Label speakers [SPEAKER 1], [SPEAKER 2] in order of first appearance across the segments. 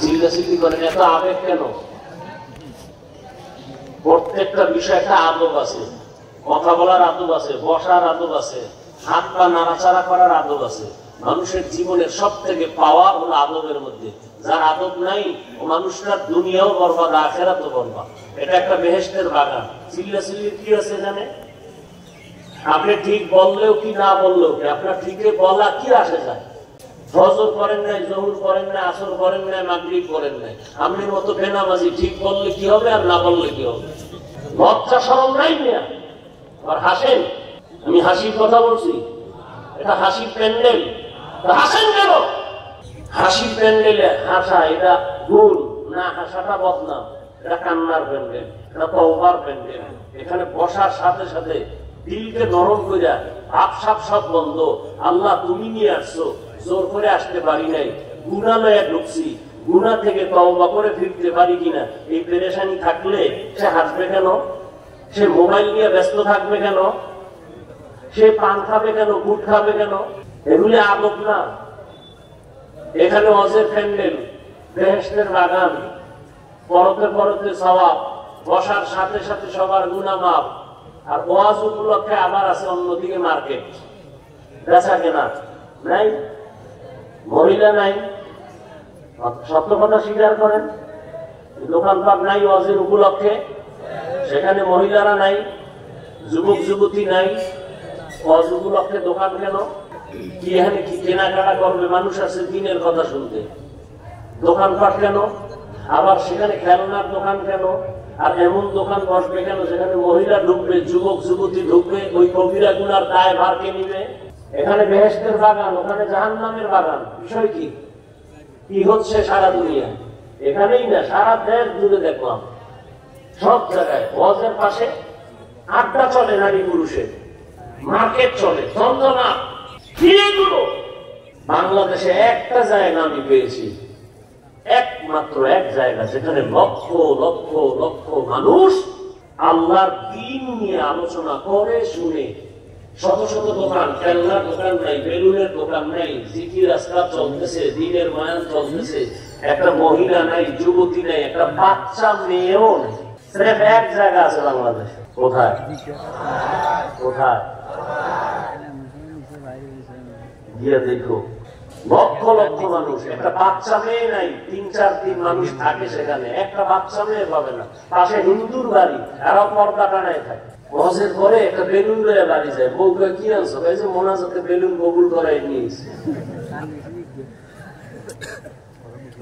[SPEAKER 1] চিল্লাচিল্লি করেন, এত আবেগ কেন? প্রত্যেকটা বিষয় একটা আদব আছে, কথা বলার আদব আছে, বসার আদব আছে, হাত পা নাড়াচাড়া করার আদব আছে। মানুষের জীবনের সব থেকে পাওয়া হলো আদবের মধ্যে। যার আদব নাই ও মানুষটার দুনিয়াও বরবাদ, আখেরাতও বরবাদ। এটা একটা বেহেশতের বাগান। চিল্লাচিল্লির কি আছে জানে? আপনি ঠিক বললেও কি না বললেও কি, আপনার ঠিকে বলা কি আসে যায়? ফজর করেন নাই, জোহর করেন নাই, আসর করেন নাই, মাগরিব করেন নাই, আপনি মতো বেনামাজি, ঠিক বললে কি হবে আর না বললে কি হবে? লজ্জা শরম নাই মিয়া? আর হাসেন। আমি হাসির কথা বলছি, এটা হাসির প্যান্ডেল। হাসেন কেন? হাসির প্যান্ডেলে হাসা এটা ভুল না, হাসাটা বদনাম। এটা কান্নার প্যান্ডেল, এটা তওবার প্যান্ডেল। এখানে বসার সাথে সাথে দিলকে নরম করে আপসাপ সব বন্ধ। আল্লাহ তুমি নিয়ে আসছো, জোর করে আসতে পারি নাই, গুনাহ লয়ে ঢুকছি, গুনাহ থেকে তওবা করে ফিরতে পারি কিনা, এই পেরেশানি থাকলে সে হাসবে কেন? সে মোবাইল নিয়ে ব্যস্ত থাকবে কেন? সে পান খাবে কেন? গুট খাবে কেন? এগুলি আদব না। এখানে ওয়াজের প্যান্ডেল, বেহেশতের বাগান, পরতে পরতে সওয়াব, বসার সাথে সাথে সবার গুনাহ মাফ। আর ওয়াজ উপলক্ষে আবার আছে অন্যদিকে মার্কেট, বেচা কেনা নাই, মহিলা নাই। সত্য কথা স্বীকার করেন, দোকানপাট নাই ওয়াজের উপলক্ষে, সেখানে মহিলারা নাই, যুবক যুবতী নাই। ওয়াজ উপলক্ষে দোকান কেন? কি এখানে কি কেনাকাটা করবে মানুষ আছে দিনের কথা শুনতে? দোকানপাট কেন? আবার সেখানে খেলনার দোকান কেন? আর এমন দোকান বসবে কেন যেখানে মহিলা ঢুকবে, যুবক যুবতী ঢুকবে? ওই কবিরা গুনার দায় ভার কে নিবে? এখানে বেহেশতের বাগান, ওখানে জাহান্নামের বাগান। বিষয় কি? কি হচ্ছে সারা দুনিয়া? এখানেই না, সারা দেশ জুড়ে দেখলাম সব জায়গায় ওয়াজের পাশে আড্ডা চলে, নারী পুরুষের মার্কেট চলে, যন্ত্রণা। বাংলাদেশে একটা জায়গা আমি পেয়েছি, একমাত্র এক জায়গা যেখানে লক্ষ লক্ষ লক্ষ মানুষ আল্লাহর দ্বীন নিয়ে আলোচনা করে শুনে। শত শত দোকান, খেলনার দোকান নাই, বেলুনের দোকান নাই, জিকির আজকার চলতেছে, দ্বীনের বয়ান চলতেছে, একটা মহিলা নাই, যুবতী নাই, একটা বাচ্চা মেয়েও নেই। সির্ফ এক জায়গা আছে বাংলাদেশে। কোথায়? কোথায়? গিয়ে দেখো, লক্ষ লক্ষ মানুষ, একটা বাচ্চা মেয়ে নাই। 3-4 মানুষ থাকে সেখানে, একটা বাচ্চা মেয়ে পাবে না। পাশে হিন্দুর বাড়ি, এরাও পর্দা টানায় থাকে। হজের পরে একটা বেলুন লয়ে বাড়ি যায়, বউকে কি আনছো? এই যে মোনাজাতে বেলুন কবুল করাই নিয়েছে।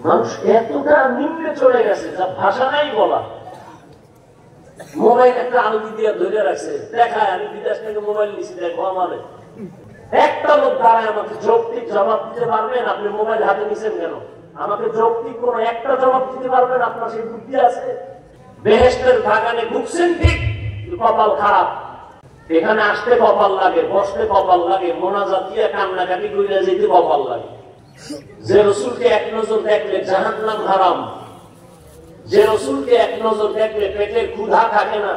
[SPEAKER 1] মানুষ এতটা নিম্নে চলে গেছে যা ভাষা নাই বলা। মোবাইল একটা আলু দিয়ে ধরে রাখছে, দেখায় আমি বিদেশ থেকে মোবাইল নিচ্ছি, দেখো আমারে। একটা লোক দাঁড়ায় আমাকে যৌক্তিক জবাব দিতে পারবেন? আপনি মোবাইল হাতে নিছেন কেন? আমাকে যৌক্তিক কোন একটা জবাব দিতে পারবেন? আপনার সেই বুদ্ধি আছে? বেহেশতের বাগানে ঢুকছেন ঠিক, কপাল খারাপ। এখানে আসতে কপাল লাগে, বসতে কপাল লাগে, মোনাজাত দিয়ে কান্নাকাটি করে যেতে কপাল লাগে। যে রসুলকে এক নজর দেখলে জাহান্নাম হারাম, যে রসুলকে এক নজর দেখলে পেটে ক্ষুধা থাকে না,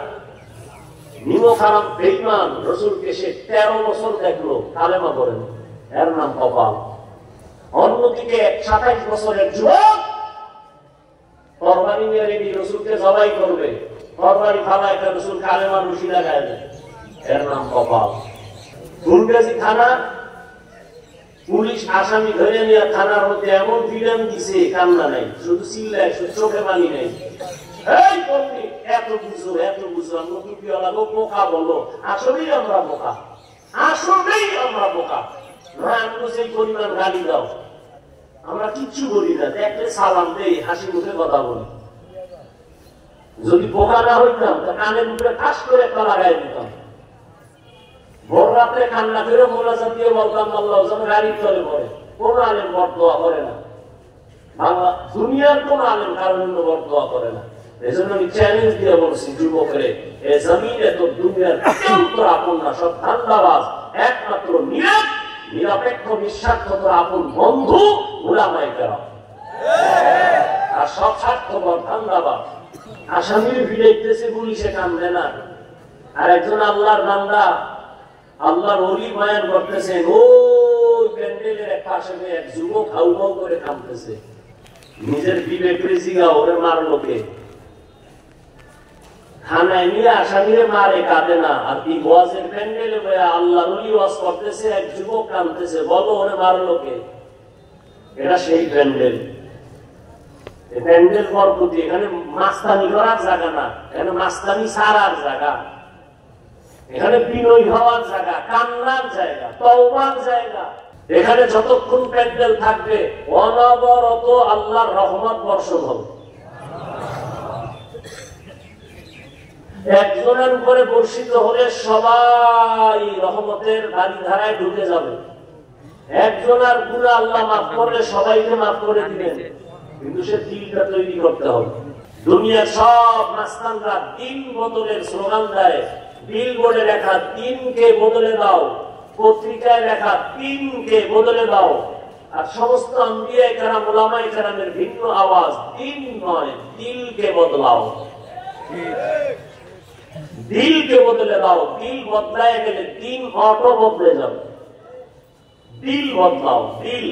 [SPEAKER 1] নিমক হারাম বেঈমান রসুলকে সে 13 বছর দেখলো, কালেমা করেন, এর নাম কপাল। অন্যদিকে 27 বছরের যুবক তরবারি নিয়ে রেডি, রসুলকে জবাই করবে, তরবারি ফালা, একটা রসুল কালেমা রশি লাগায় দেয়, এর নাম কপাল। ফুলগাজী থানা পুলিশ আসামি ধরে নিয়ে থানার মধ্যে এমন বিরাম দিছে, কান্না নাই, শুধু চিল্লায়, শুধু চোখে পানি নাই। এই কর্মী, এত বুঝো, এত বুঝো, আমরা টুপিওয়ালা লোক বোকা বলো। আসলেই আমরা বোকা, আসলেই আমরা বোকা। না, আমরা সেই পরিমাণ গালি দাও, আমরা কিচ্ছু বলি না, দেখলে সালাম দেই, হাসি মুখে কথা বলি। যদি বোকা না হইতাম তা কানের মুখে ঠাস করে একটা লাগাই দিতাম। ভোর রাত্রে কান্না করে মোনাজাত দিয়ে বলতাম আল্লাহ যেন গাড়ির তলে পড়ে। কোন আলেম বরদোয়া করে না, বাংলা দুনিয়ার কোন আলেম কারোর জন্য বরদোয়া করে না। এই জন্য আমি চ্যালেঞ্জ দিয়ে বলছি যুবকরে, এ জমিনে তো দুনিয়ার অত্যন্ত আপন না, সব ধান্দাবাজ। একমাত্র নিরপেক্ষ নিঃস্বার্থ আপন বন্ধু উলামায়ে কেরাম, আর সব স্বার্থপর ধান্দাবাজ। আসামির ভিড়াইতেছে, পুলিশে কান্দে না। আর একজন আল্লাহর বান্দা, আল্লাহর ওলি বয়ান করতেছেন, ওই প্যান্ডেলের এক পাশে এক যুবক হাউমাউ করে কাঁদতেছে। নিজের বিবেক রেজিগা ওরে মারলো কে? থানায় নিয়ে আসামিরে মারে, কাঁদে না। আর কি ওয়াজের প্যান্ডেলে আল্লাহর ওলি ওয়াজ করতেছে, এক যুবক কাঁদতেছে, বলো ওরে মারলো কে? এটা সেই প্যান্ডেল। প্যান্ডেল বরকতি, এখানে মাস্তানি করার জায়গা না, এখানে মাস্তানি সারার জায়গা, এখানে বিনয় হওয়ার জায়গা, কান্নার জায়গা, তওবার জায়গা। এখানে যতক্ষণ প্যান্ডেল থাকবে অনবরত আল্লাহর রহমত বর্ষণ হবে। একজনের উপরে বর্ষিত হলে সবাই রহমতের বাড়িধারায় ঢুকে যাবে। একজনের গুনাহ আল্লাহ মাফ করলে সবাইকে মাফ করে দিবেন, কিন্তু সে দিলটা তৈরি করতে হবে। দুনিয়ার সব মাস্তানরা দিন বদলের স্লোগান দেয়, বিলবোর্ডে লেখা দিনকে বদলে দাও, পত্রিকায় লেখা দিনকে বদলে দাও। আর সমস্ত আম্বিয়া কেরাম, ওলামায়ে কেরামের ভিন্ন আওয়াজ, দিন নয় দিলকে বদলাও, দিলকে বদলে দাও। দিল বদলায় গেলে দিন অটো বদলে যাবে। দিল বদলাও, দিল।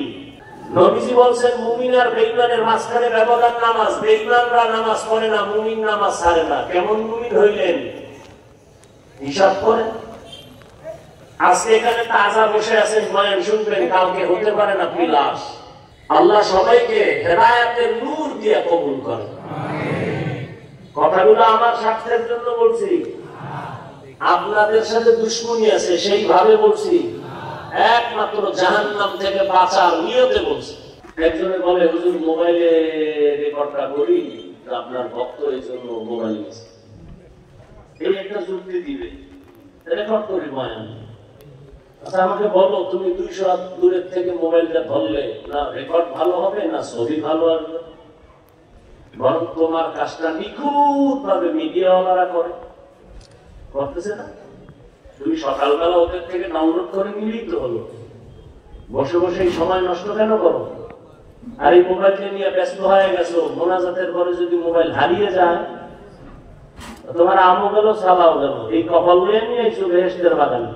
[SPEAKER 1] নবীজি বলছেন মুমিন আর বেঈমানের মাঝখানে ব্যবধান নামাজ। বেঈমানরা নামাজ পড়ে না, মুমিন নামাজ ছাড়ে না। কেমন মুমিন হইলেন হিসাব করেন। আজকে এখানে তাজা বসে আছেন, বয়ান শুনবেন, কালকে হতে পারে না বিলাস। আল্লাহ সবাইকে হেদায়েতের নূর দিয়ে কবুল করেন। কথাগুলো আমার স্বার্থের জন্য বলছি, আপনাদের সাথে দুশ্মনী আছে সেইভাবে বলছি, একমাত্র জাহান্নাম থেকে বাঁচার নিয়তে বলছি। একজনে বলে হুজুর মোবাইলে রেকর্ডটা করি, আপনার ভক্ত এই জন্য মোবাইল নিয়েছে, এই একটা যুক্তি দিবে, রেকর্ড করি বয়ান। আচ্ছা আমাকে বলো, তুমি 200 হাত দূরের থেকে মোবাইলটা ধরলে না রেকর্ড ভালো হবে না ছবি ভালো আসবে? বরং তোমার কাজটা নিখুঁত ভাবে মিডিয়াওয়ালারা করতেছে না? তুমি সকালবেলা ওদের থেকে ডাউনলোড করে নিলেই তো হলো। বসে বসে এই সময় নষ্ট কেন করো? আর এই মোবাইলকে নিয়ে ব্যস্ত হয়ে গেছো, মোনাজাতের পরে যদি মোবাইল হারিয়ে যায় তোমার আমও গেল, সালাও গেল। এই কপাল নিয়ে নিয়ে বেহেশতের বাগানে